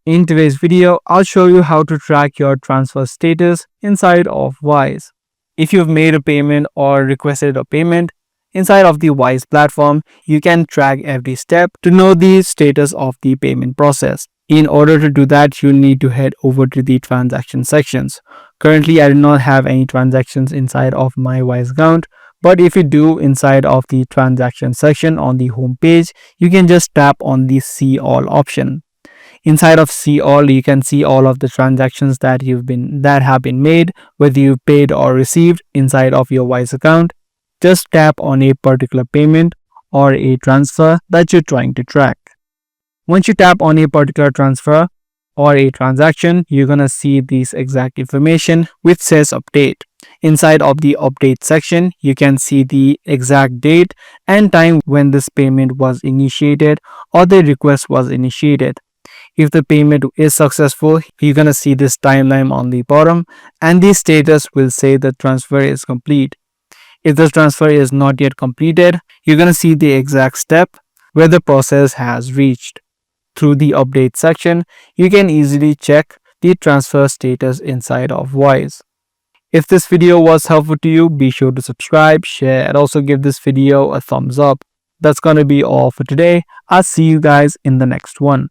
In today's video, I'll show you how to track your transfer status inside of Wise. If you've made a payment or requested a payment inside of the Wise platform, you can track every step to know the status of the payment process. In order to do that, you'll need to head over to the transaction sections. Currently, I do not have any transactions inside of my Wise account, but if you do, inside of the transaction section on the home page, you can just tap on the See All option. Inside of See All, you can see all of the transactions that have been made, whether you paid or received inside of your Wise account. Just tap on a particular payment or a transfer that you're trying to track. Once you tap on a particular transfer or a transaction, you're gonna see this exact information which says update. Inside of the update section, you can see the exact date and time when this payment was initiated or the request was initiated. If the payment is successful, you're gonna see this timeline on the bottom and the status will say the transfer is complete. If the transfer is not yet completed, you're gonna see the exact step where the process has reached. Through the update section, you can easily check the transfer status inside of Wise. If this video was helpful to you, be sure to subscribe, share, and also give this video a thumbs up. That's gonna be all for today. I'll see you guys in the next one.